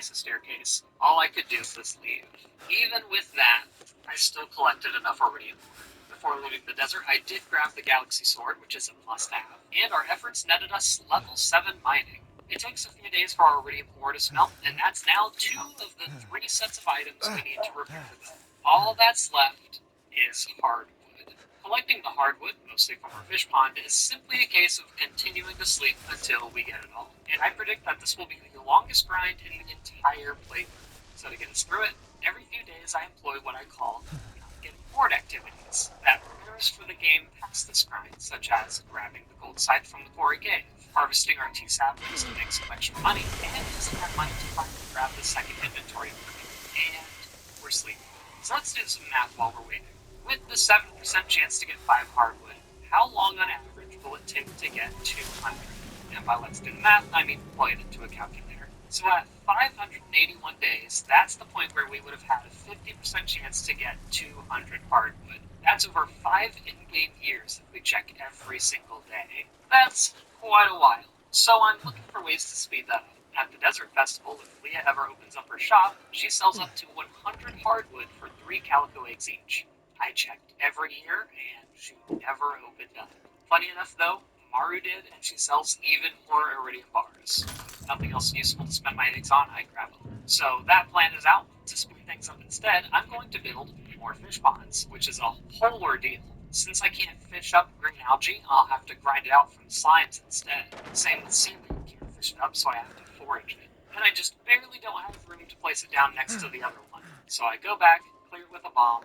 place a staircase, all I could do was leave. Even with that, I still collected enough iridium ore. Before leaving the desert, I did grab the Galaxy Sword, which is a must-have, and our efforts netted us level 7 mining. It takes a few days for our iridium ore to smelt, and that's now 2 of the 3 sets of items we need to repair the boat. All that's left is hardwood. Collecting the hardwood, mostly from our fish pond, is simply a case of continuing to sleep until we get it all. And I predict that this will be the longest grind in the entire playthrough. So to get us through it, every few days I employ what I call getting bored activities that prepare us for the game past this grind, such as grabbing the gold scythe from the quarry cave, harvesting our tea saplings to make some extra money, and using that money to finally grab the second inventory upgrade. And we're sleeping. So let's do some math while we're waiting. With the 7% chance to get 5 hardwood, how long on average will it take to get 200? And by let's do the math, I mean plug it into a calculator. So at 581 days, that's the point where we would have had a 50% chance to get 200 hardwood. That's over 5 in-game years if we check every single day. That's quite a while. So I'm looking for ways to speed that up. At the Desert Festival, if Leah ever opens up her shop, she sells up to 100 hardwood for 3 calico eggs each. I checked every year, and she never opened up. Funny enough, though, Maru did, and she sells even more iridium bars. Nothing else useful to spend my eggs on, I grab them. So that plan is out. To speed things up instead, I'm going to build more fish ponds, which is a whole ordeal. Since I can't fish up green algae, I'll have to grind it out from slimes instead. Same with seaweed, can't fish it up, so I have to forage it. And I just barely don't have room to place it down next to the other one. So I go back, clear it with a bomb,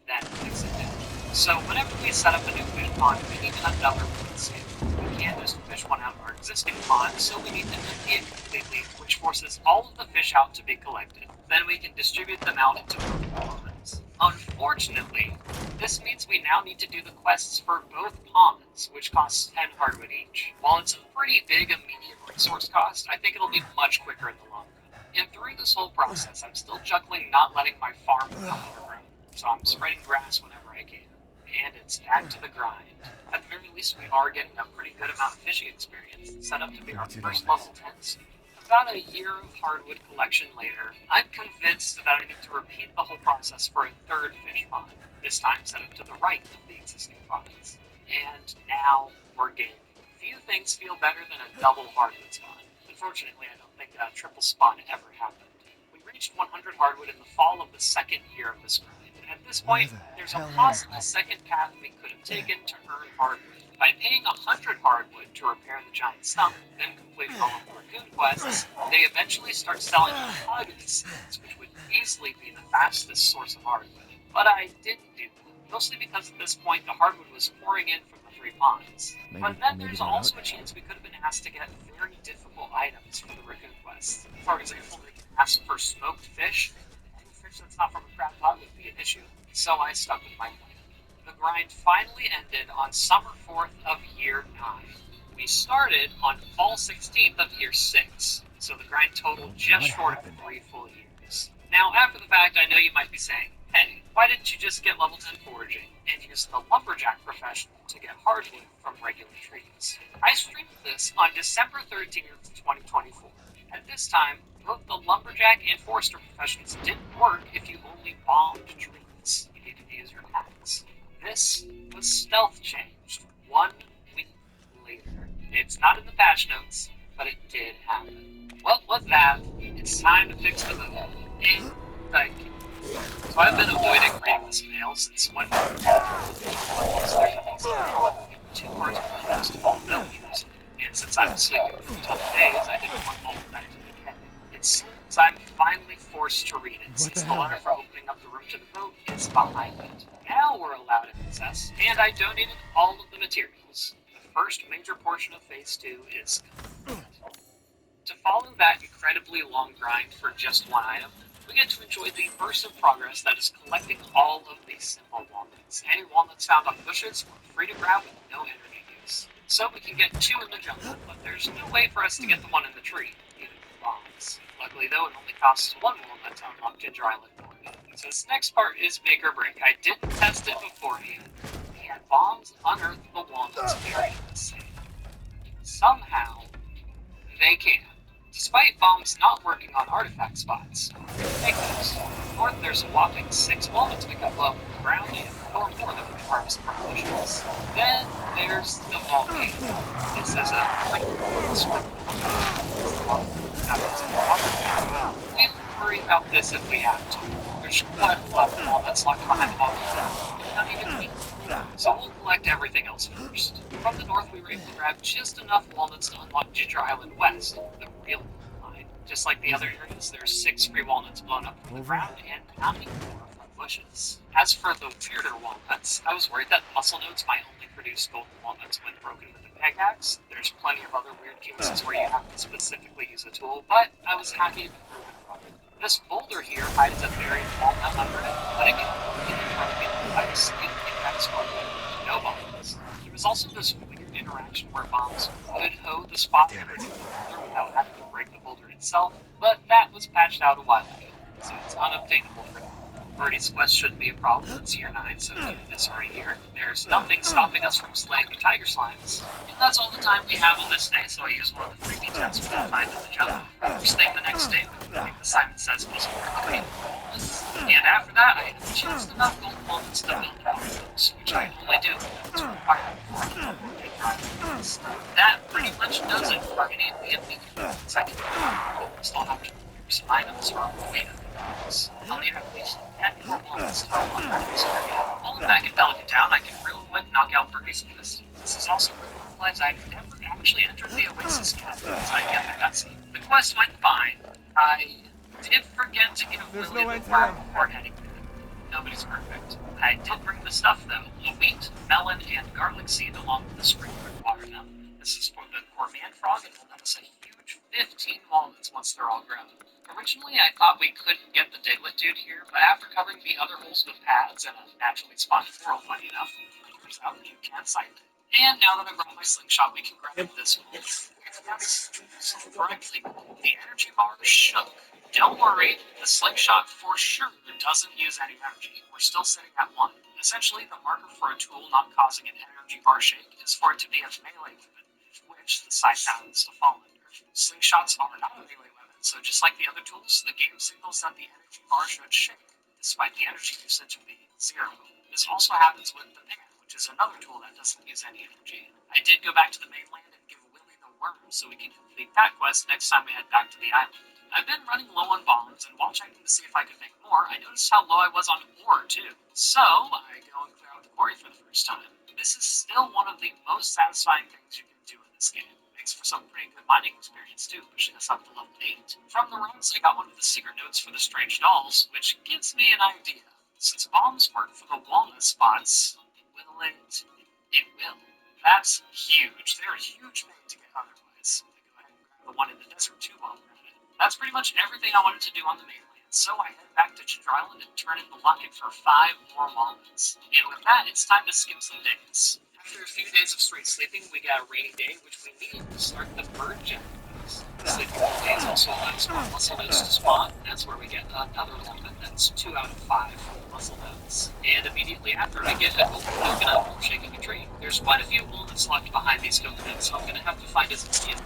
then fix it down. So whenever we set up a new fish pond, we need another landscape. We can't just fish one out of our existing pond, so we need to empty it completely, which forces all of the fish out to be collected. Then we can distribute them out into both ponds. Unfortunately, this means we now need to do the quests for both ponds, which costs 10 hardwood each. While it's a pretty big immediate resource cost, I think it'll be much quicker in the long run. And through this whole process, I'm still juggling not letting my farm become overgrown, so I'm spreading grass whenever I can. And it's back to the grind. At the very least, we are getting a pretty good amount of fishing experience, set up to be our first level 10s. About a year of hardwood collection later, I'm convinced that I need to repeat the whole process for a third fish pond, this time set up to the right of the existing ponds. And now we're game. Few things feel better than a double hardwood spawn. Unfortunately, I don't think a triple spawn ever happened. We reached 100 hardwood in the fall of the second year of this grind. At this point, there's a possible second path we could have taken to earn hardwood. By paying 100 hardwood to repair the giant stump, then completing all of the raccoon quests, they eventually start selling hug seeds, which would easily be the fastest source of hardwood. But I didn't do that, mostly because at this point the hardwood was pouring in from the 3 ponds. But then there's also a chance we could have been asked to get very difficult items from the raccoon quests. For example, they can ask for smoked fish. Any fish that's not from a crab pot would be an issue, so I stuck with my plan. The grind finally ended on summer 4th of year 9. We started on fall 16th of year 6, so the grind totaled just short of 3 full years. Now, after the fact, I know you might be saying, hey, why didn't you just get level 10 foraging and use the lumberjack profession to get hardwood from regular trees? I streamed this on December 13th, 2024. At this time, both the lumberjack and forester professions didn't work if you only bombed trees. You needed to use your hacks. This was stealth changed 1 week later. It's not in the patch notes, but it did happen. Well, with that, it's time to fix the boat. And thank you. So I've been avoiding reading this mail since when there's 2 parts of the last fall bill years. And since I'm sleeping for 10 days, I didn't want all of that to decay. It seems I'm finally forced to read it, since the letter for opening up the room to the boat is behind it. Now we're allowed access, and I donated all of the materials. The first major portion of Phase 2 is complete. To follow that incredibly long grind for just one item, we get to enjoy the burst of progress that is collecting all of these simple walnuts. Any walnuts found on bushes are free to grab with no energy use. So we can get 2 in the jungle, but there's no way for us to get the one in the tree, even with bombs. Luckily though, it only costs 1 walnut to unlock Ginger Island for me. So this next part is make or break. I didn't test it beforehand. Can bombs unearth the walnuts buried in the sand? Somehow, they can. Despite bombs not working on artifact spots, take those. North, there's a whopping 6 walnuts we can blow up from the ground and 4 more that we can harvest from bushes. Then there's the volcano. This is a pretty cool spot. We can worry about this if we have to. There's quite a lot of walnuts locked behind the volcano. Not even me. So we'll collect everything else first. From the north, we were able to grab just enough walnuts to unlock Ginger Island West, the real mine. Just like the other areas, there's 6 free walnuts blown up from the ground and how many more from bushes. As for the weirder walnuts, I was worried that muscle nodes might only produce golden walnuts when broken with a pickaxe. There's plenty of other weird cases where you have to specifically use a tool, but I was happy to be proven wrong. This boulder here hides a buried walnut under it, but it can only be broken by a slight pickaxe or no bombs. There was also this weird interaction where bombs could hoe the spot underneath the boulder without having to break the boulder itself, but that was patched out a while ago, so it's unobtainable for now. Birdie's quest shouldn't be a problem, it's year 9, so even this already here, there's nothing stopping us from slaying the tiger slimes. And that's all the time we have on this day, so I use one of the freebie tests we can find in the jungle. First thing the next day, we can make the Simon Says most important walnuts. And after that, I have just enough gold walnuts to build walnuts, which I only do when it's required for that pretty much does it for any of the immediate I can still have to some items from the way I'll need at least 10 more walnuts to help on that area. While I'm back in Pelican Town, I can real quick knock out Birdie's quest. This is also where I realized I've never actually entered the Oasis yet, because I get the cutscene. The quest went fine. I did forget to give Willie the word before heading in. Nobody's perfect. I did bring the stuff though, the wheat, melon, and garlic seed along with the sprinkler water now. This is for the gourmand frog and will let us a huge 15 walnuts once they're all grown. Originally I thought we couldn't get the diglet dude here, but after covering the other holes with pads and a naturally spawned coral funny enough, it turns out you can sight it. And now that I've brought my slingshot, we can grab this one. If that's correctly, the energy bar shook. Don't worry, the slingshot for sure doesn't use any energy. We're still sitting at 1. Essentially, the marker for a tool not causing an energy bar shake is for it to be a melee weapon, which the sight happens to fall under. Slingshots are not a melee weapon, so just like the other tools, the game signals that the energy bar should shake, despite the energy usage being 0. This also happens with the pan, which is another tool that doesn't use any energy. I did go back to the mainland and give Willie the worm so we can complete that quest next time we head back to the island. I've been running low on bombs, and while checking to see if I could make more, I noticed how low I was on ore, too. So, I go and clear out the quarry for the first time. This is still one of the most satisfying things you can do in this game. Makes for some pretty good mining experience, too, pushing us up to level 8. From the rocks, I got one of the secret notes for the strange dolls, which gives me an idea. Since bombs work for the walnut spots, will it? It will. That's huge. They're a huge pain to get otherwise. I go ahead and grab the one in the desert, too, while we're at it. That's pretty much everything I wanted to do on the mainland, so I head back to Ginger Island and turn in the locket for 5 more walnuts. And with that, it's time to skip some days. After a few days of straight sleeping, we got a rainy day, which we needed to start the bird jet quest. Sleeping days also allows more muscle nodes to spawn. That's where we get another walnut. That's 2 out of 5 muscle nodes. And immediately after, I get a golden coconut from shaking a tree. There's quite a few walnuts locked behind these coconuts, so I'm going to have to find as many.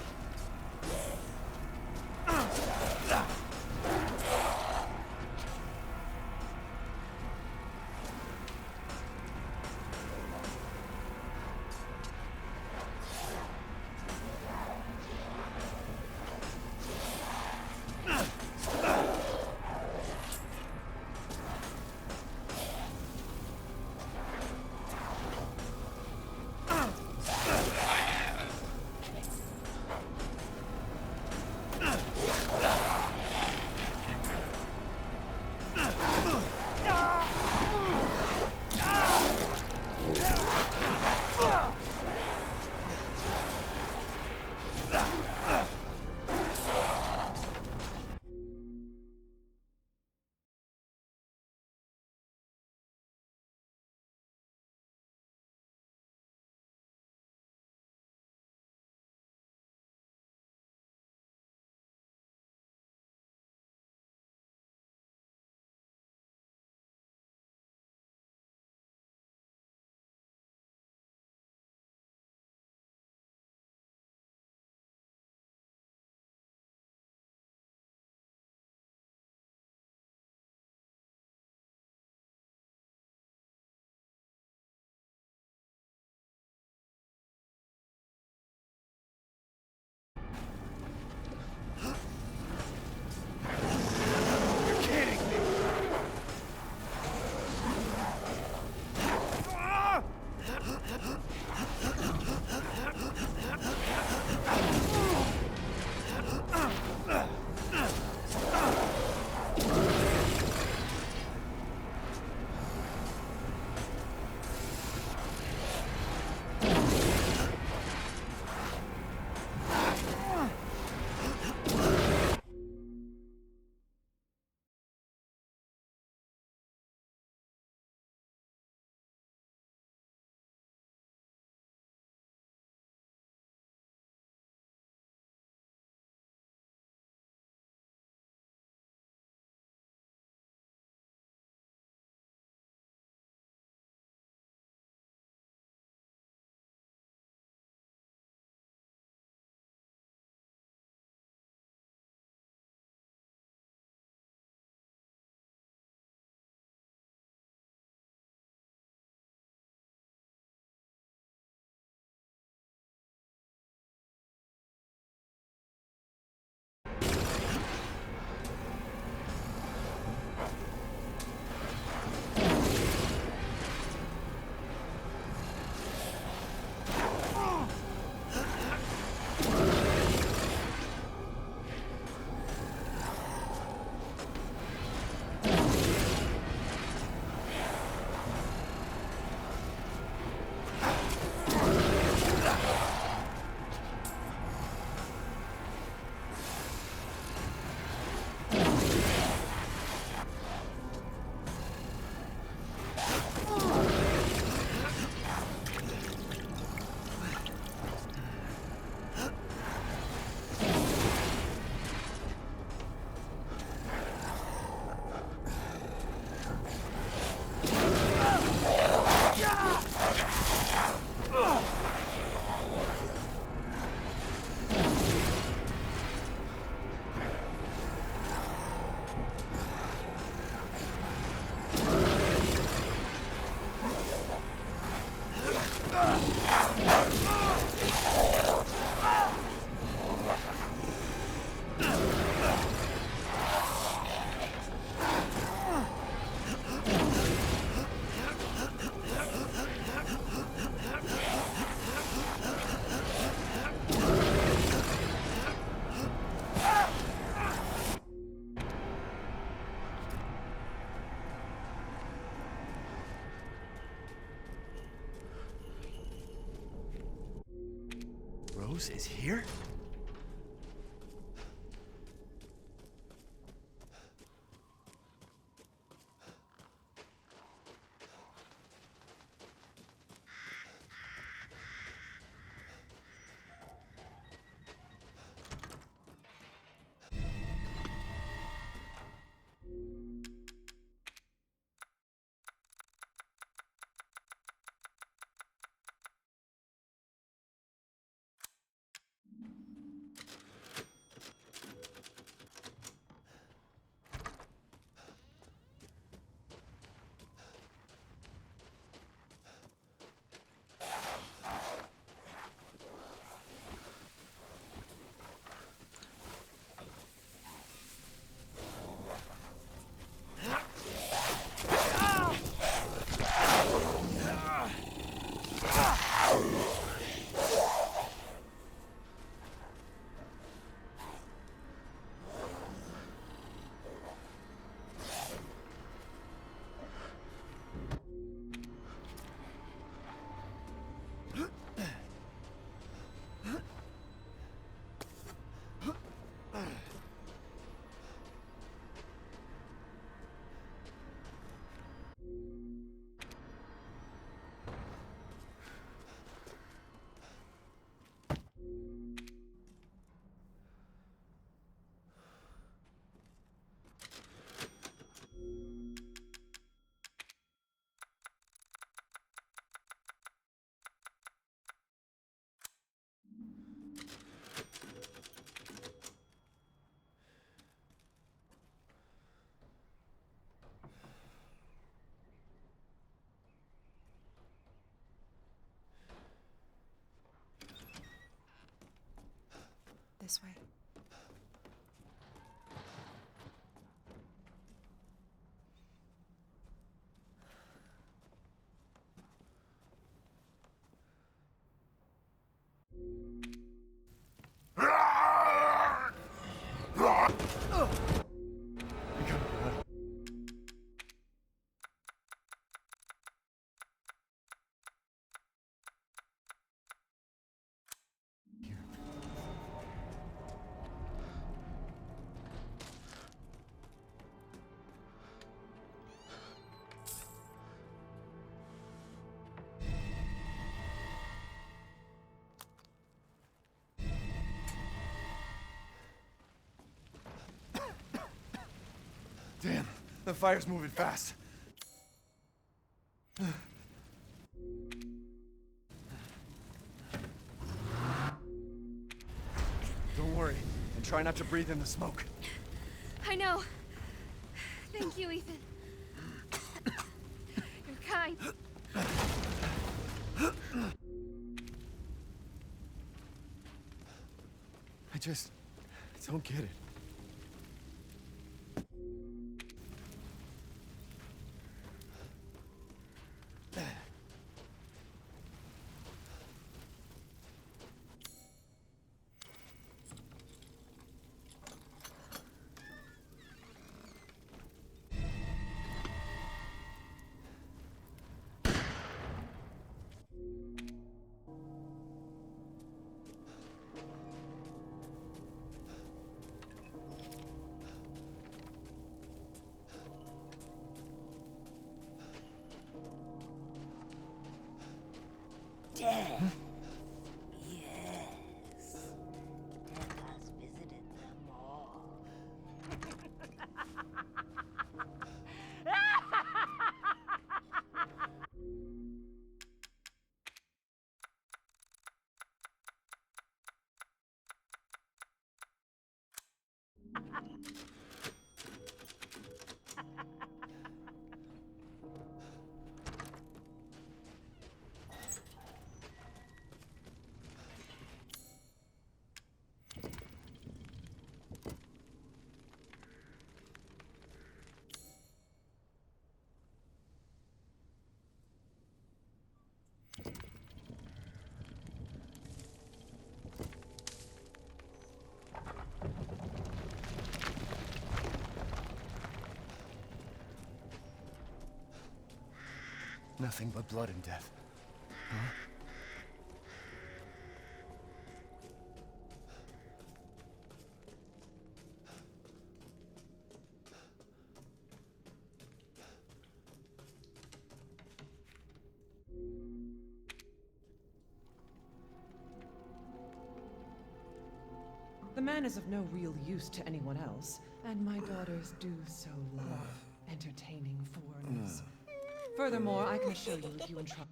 Rose is here? This way. Damn, the fire's moving fast. Don't worry, and try not to breathe in the smoke. I know. Thank you, Ethan. You're kind. I just don't get it. Death. Yes. Death has visited them all. Nothing but blood and death. Huh? man is of no real use to anyone else, and my daughters do so love entertaining foreigners. Furthermore, I can assure you if you entrust...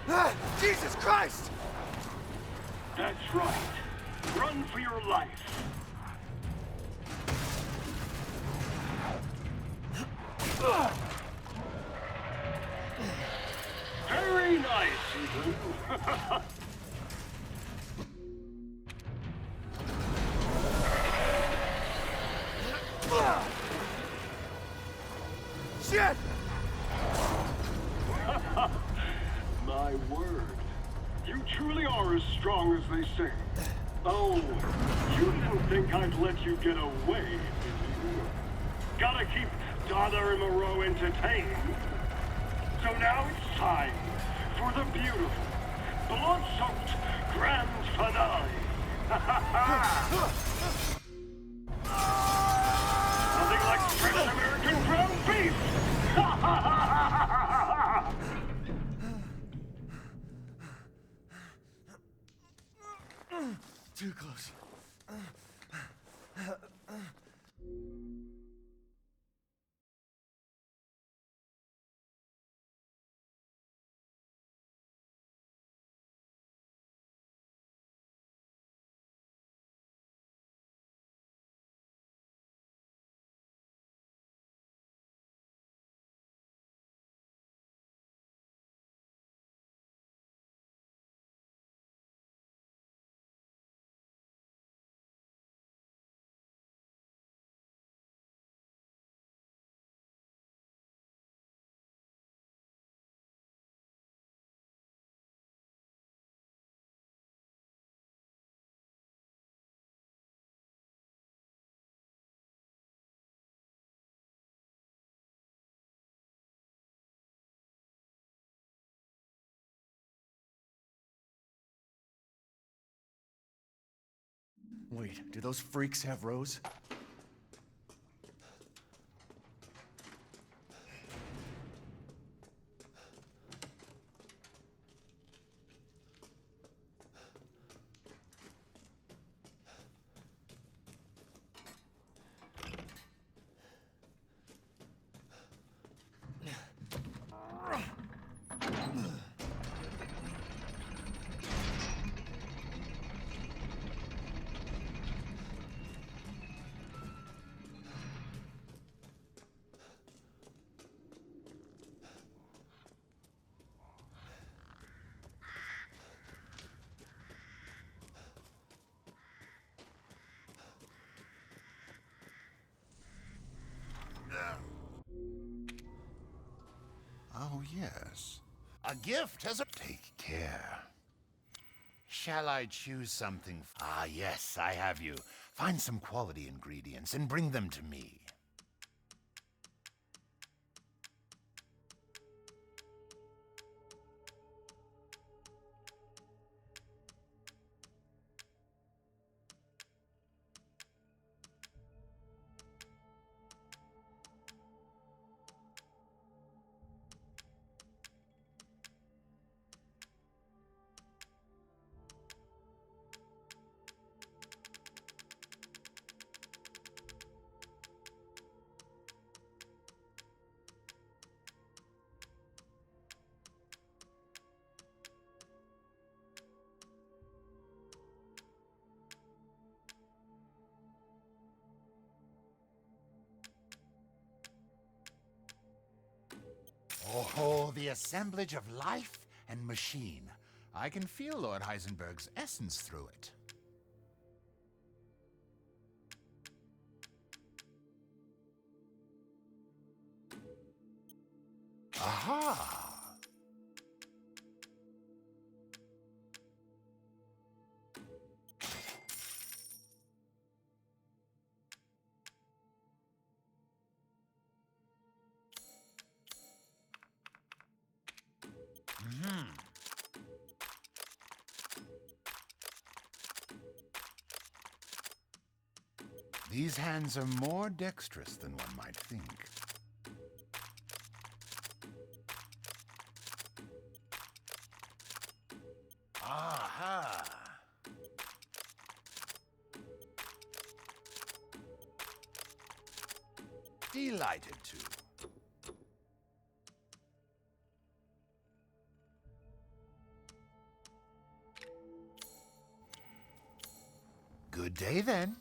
Ah! Jesus Christ! That's right. Run for your life. Very nice, Ethan. Shit! My word. You truly are as strong as they say. Oh, you didn't think I'd let you get away, did you? Gotta keep Dada and Moreau entertained. So now it's time for the beautiful, blood-soaked grand finale. Nothing like fresh American ground beef! Too close. Wait, do those freaks have Rose? Oh, yes. A gift has a... Take care. Shall I choose something? Ah, yes, I have you. Find some quality ingredients and bring them to me. Oh, the assemblage of life and machine. I can feel Lord Heisenberg's essence through it. Aha! These hands are more dexterous than one might think. Aha! Delighted to. Good day, then.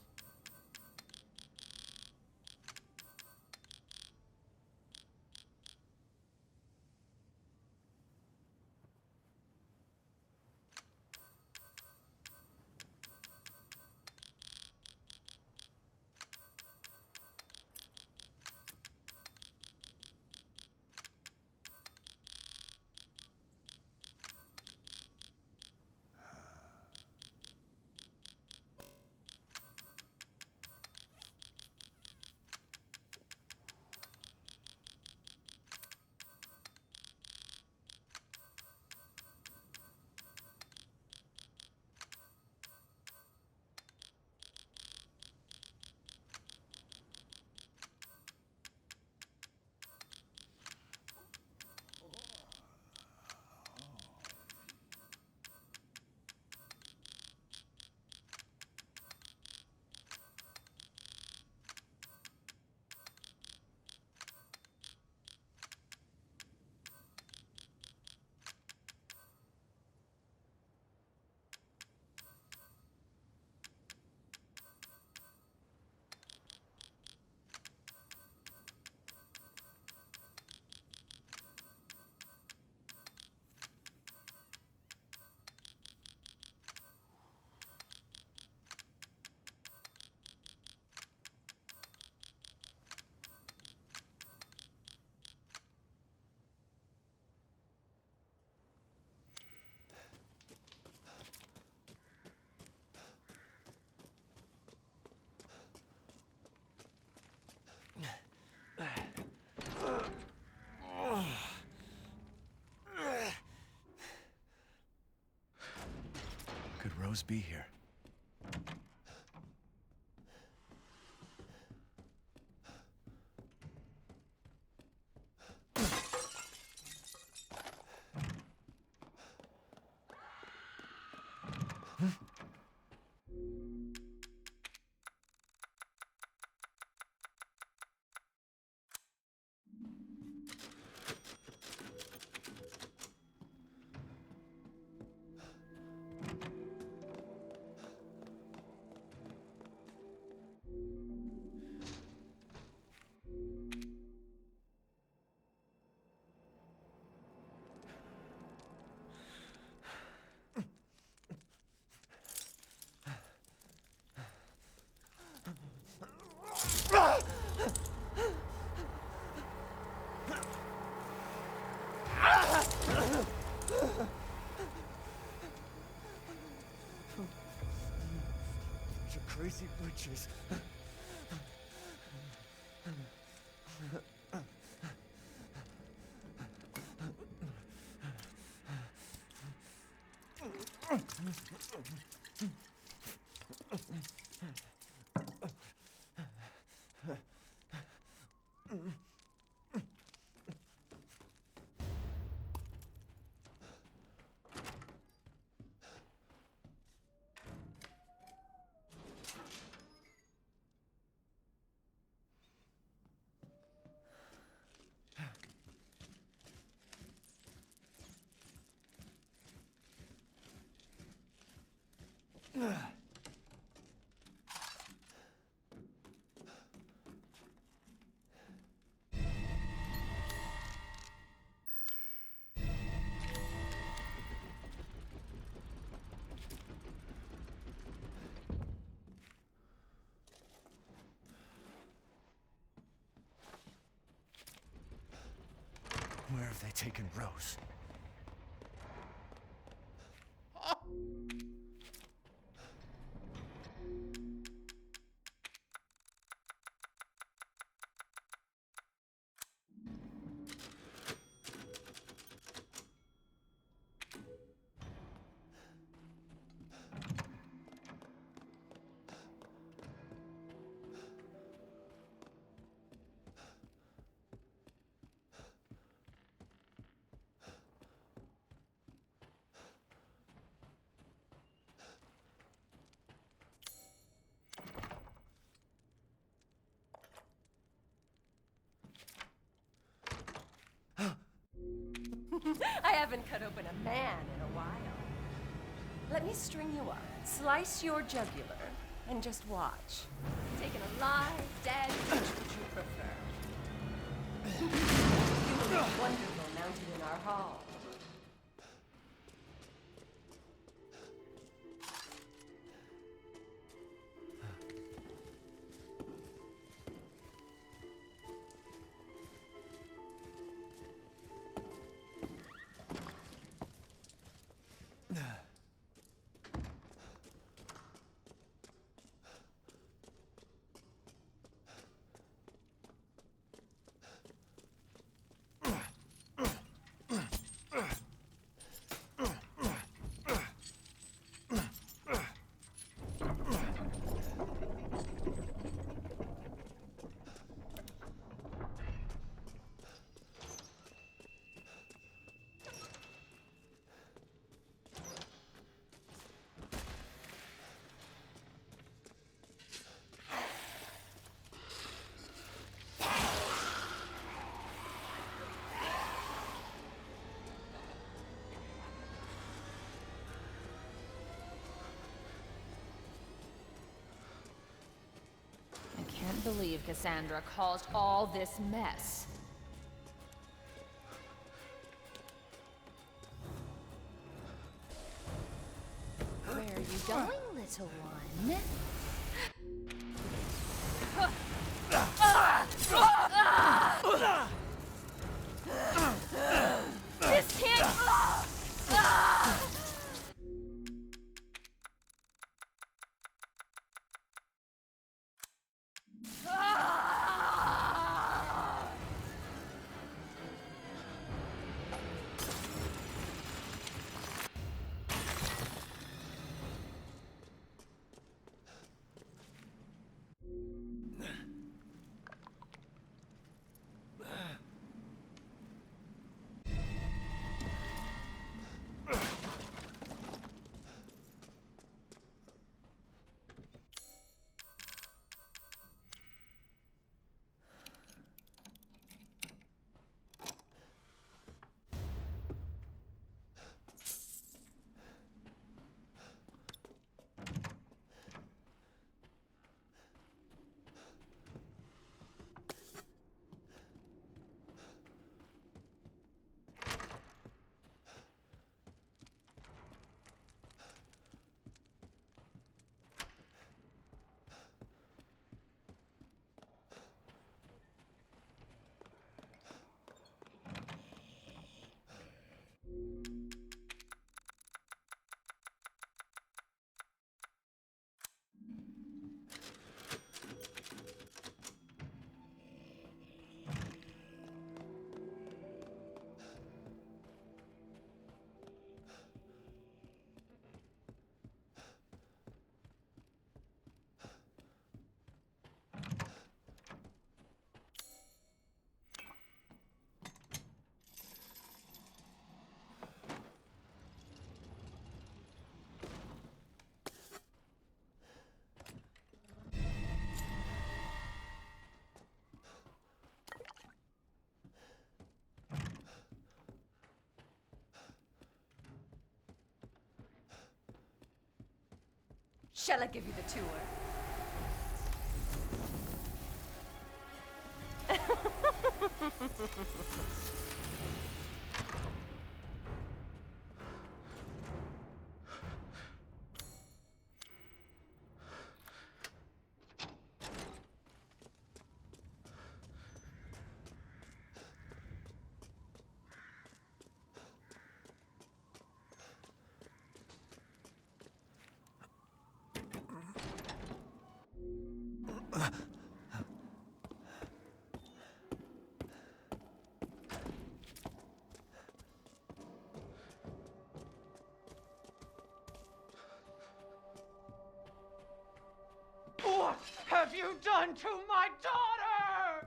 Could Rose be here? Bunch of crazy witches. Where have they taken Rose? Haven't cut open a man in a while. Let me string you up, slice your jugular, and just watch. Taken alive, dead, which would you prefer? You will look wonderful mounted in our hall. I can't believe Cassandra caused all this mess. Where are you going, little one? This can't... Shall I give you the tour? What have you done to my daughter?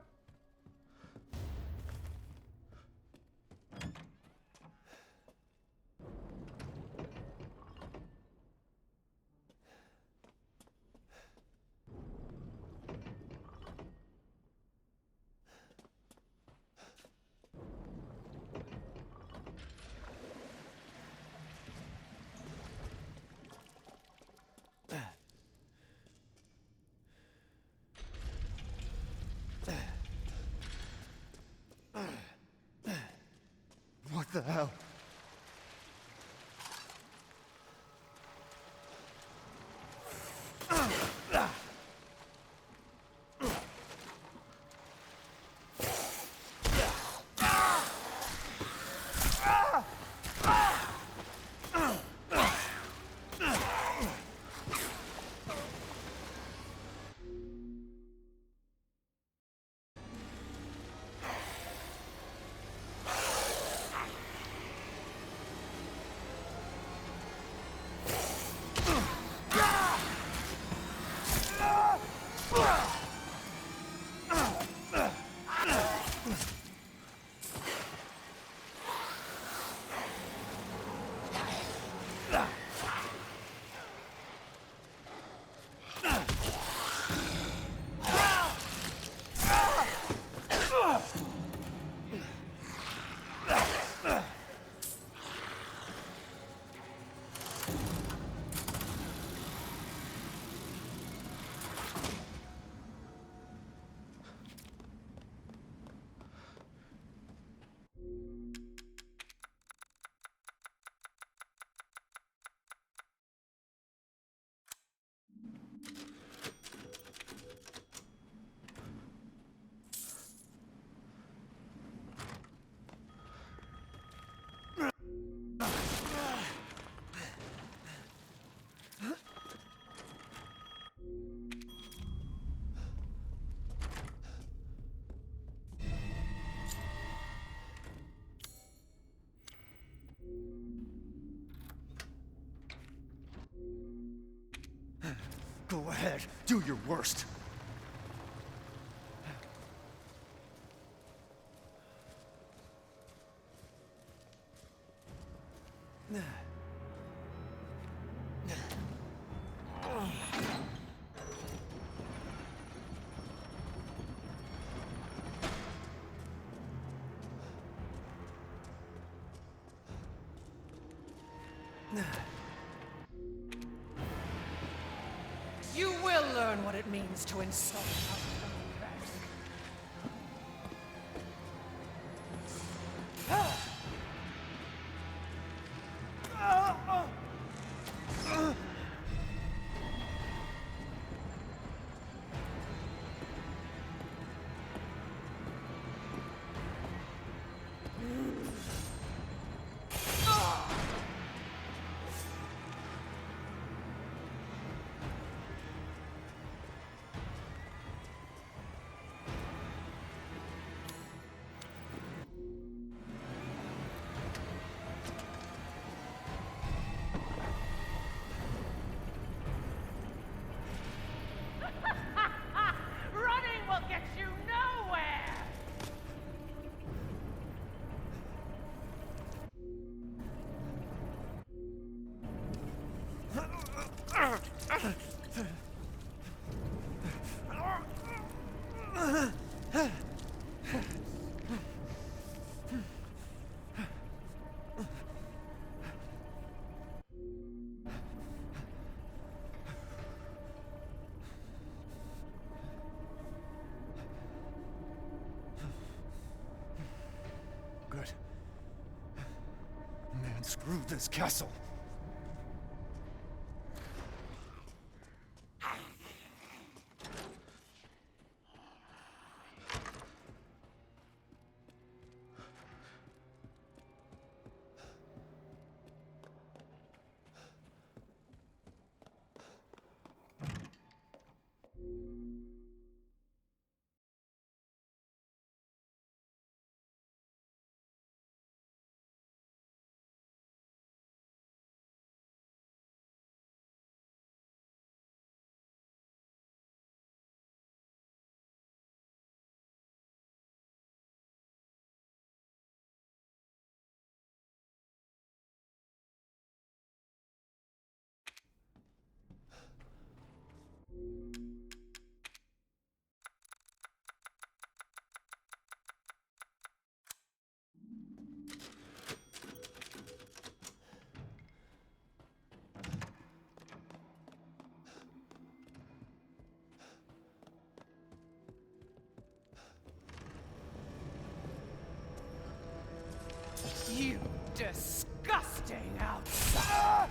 The hell? Go ahead, do your worst. You will learn what it means to insult our progress. Running will get you nowhere! Good. Man, screw this castle. disgusting outside.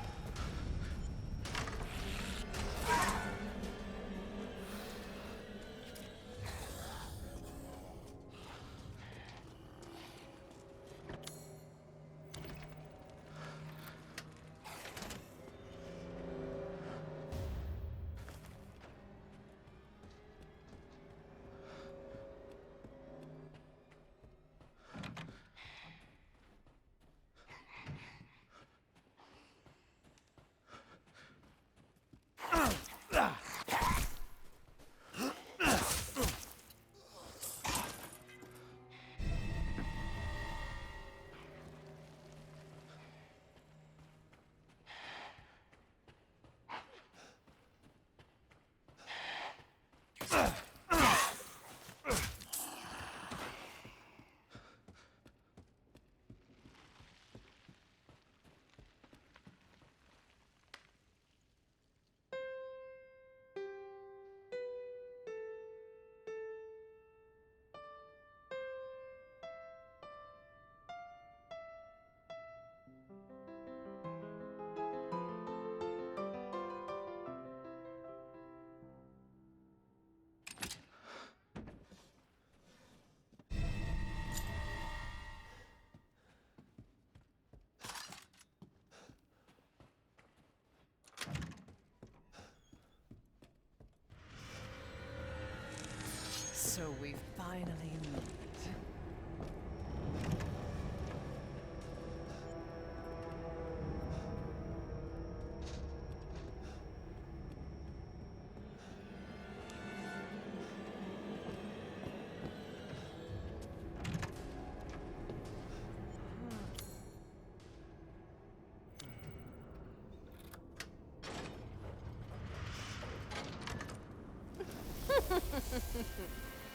So we finally meet.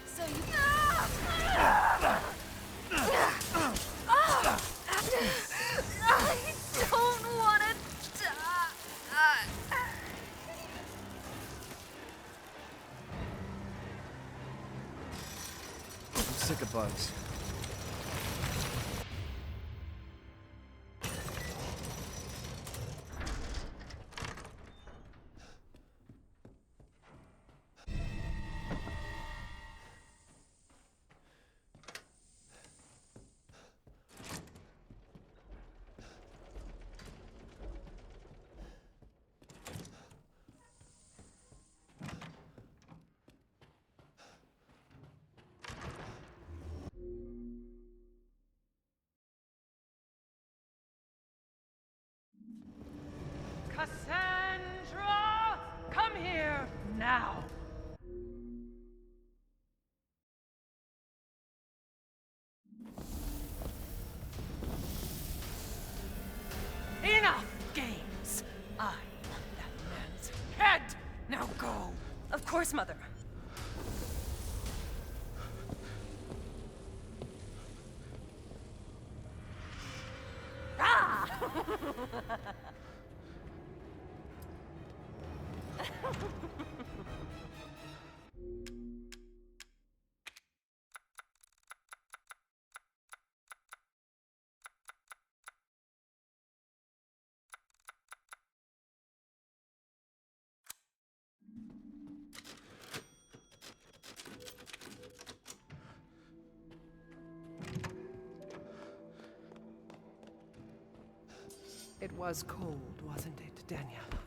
So you. I don't want to die. I'm sick of bugs. Cassandra! Come here now! Enough games! I want that man's head! Now go! Of course, Mother. Ah! It was cold, wasn't it, Daniela?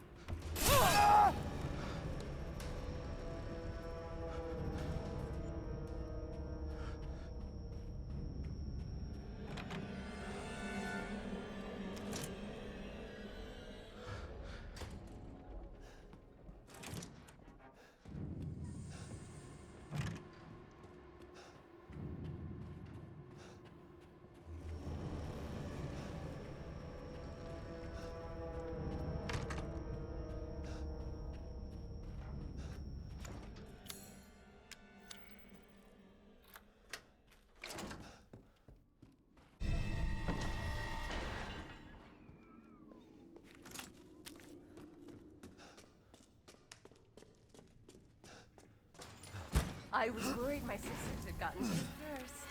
I was worried my sisters had gotten to you first.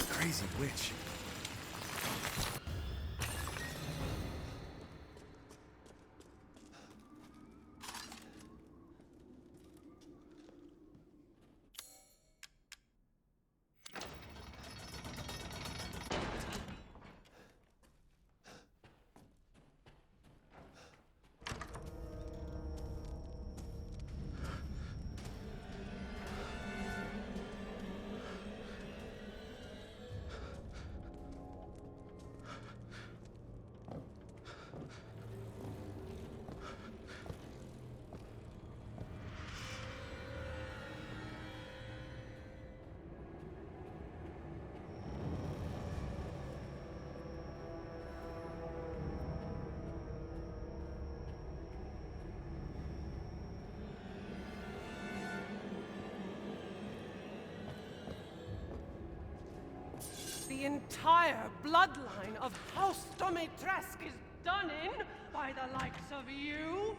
Crazy witch. The entire bloodline of House Domitresk is done in by the likes of you?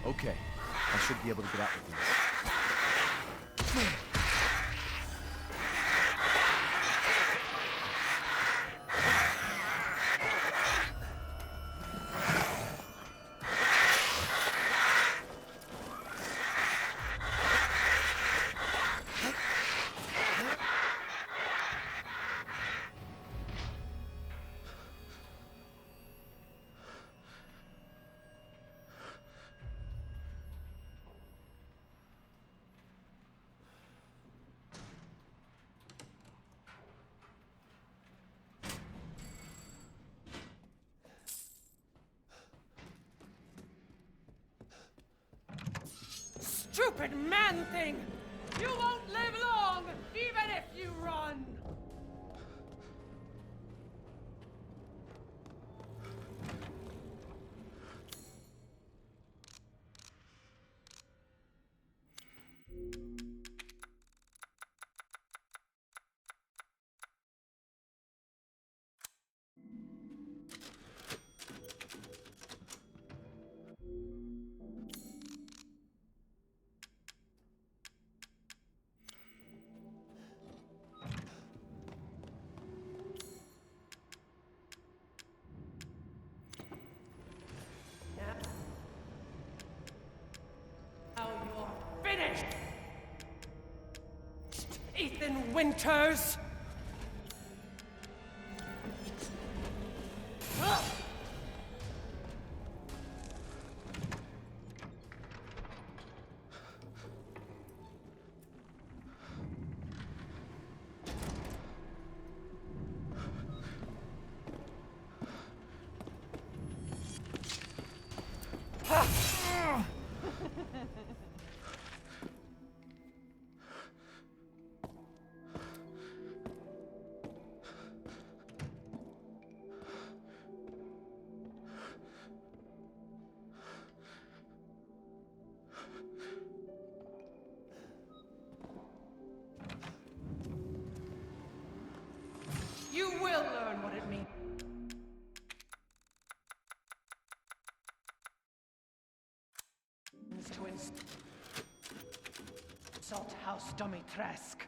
Okay, I should be able to get out with these. Stupid man thing! You won't live long, even if you run! Winters! You will learn what it means to insult House Domitresk.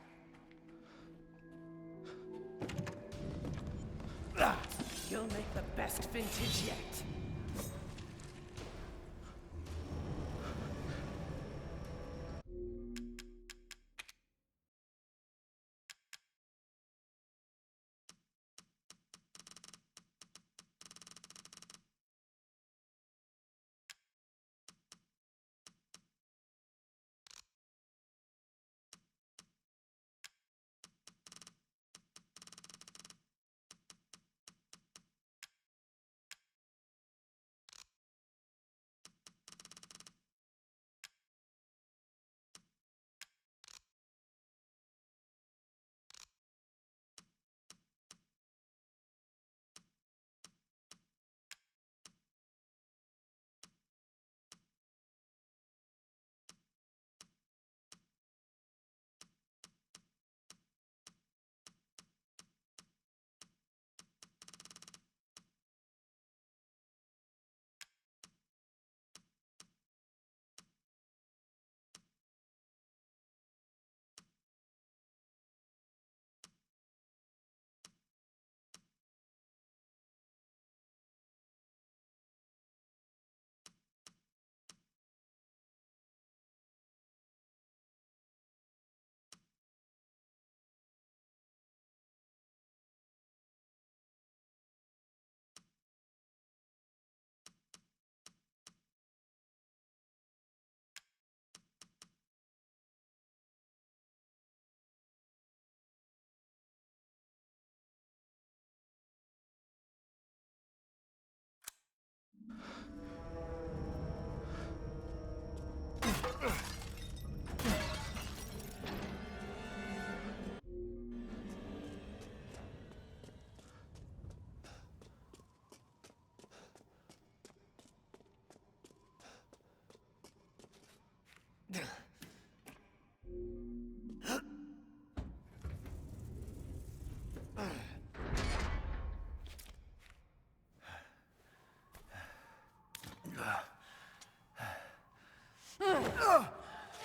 You'll make the best vintage yet.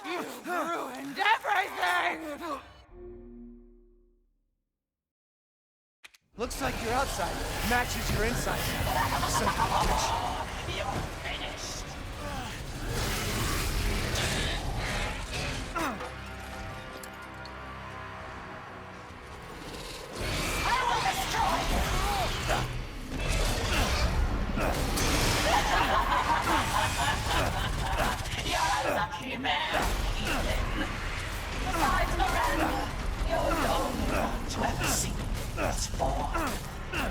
You've ruined everything! Looks like your outside matches your inside. Son of a bitch. You're finished. I will destroy you. You're a lucky man, Ethan. My Miranda, you don't want to have seen ps4.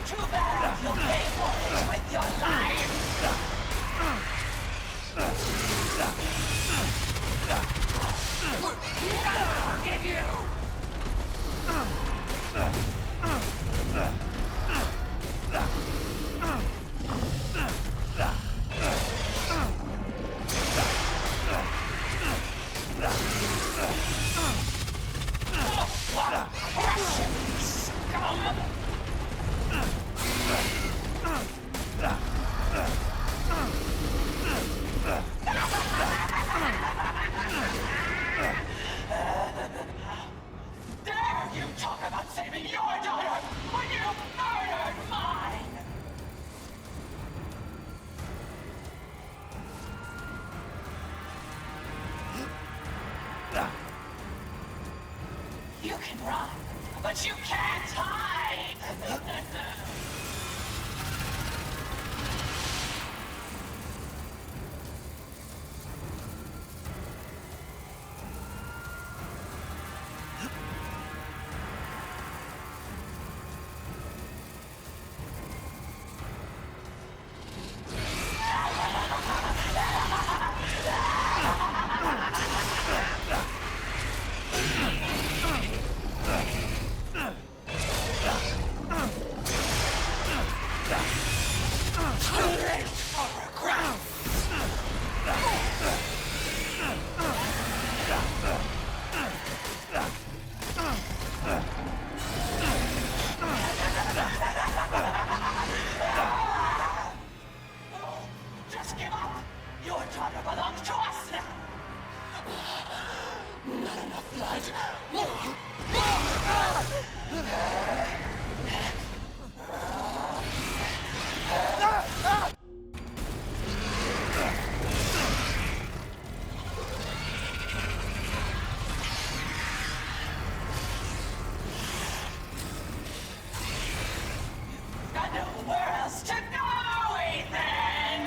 Too bad you'll pay for it with your life. can't hide! Just give up! Your daughter belongs to us now! Not enough blood! Got nowhere else to go, Ethan!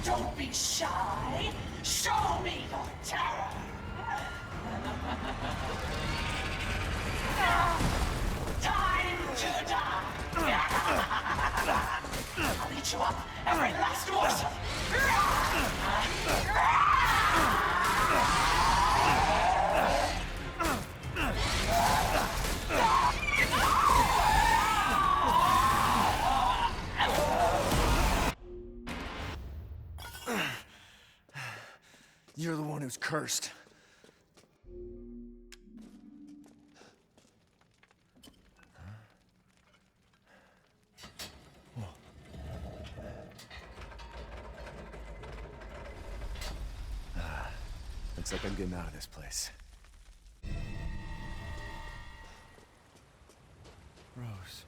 Don't be shy! Show me your terror! Time to die! I'll eat you up, every last morsel! You're the one who's cursed. Looks like I'm getting out of this place. Rose.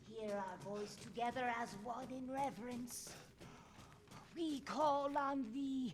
Hear our voice together as one in reverence. We call on thee.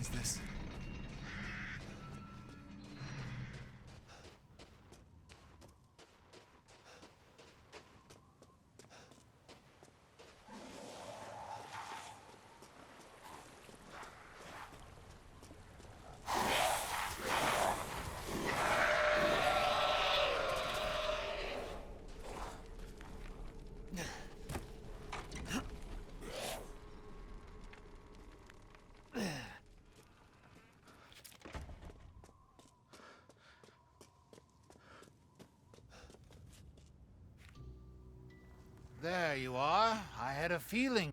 Is this? There you are. I had a feeling.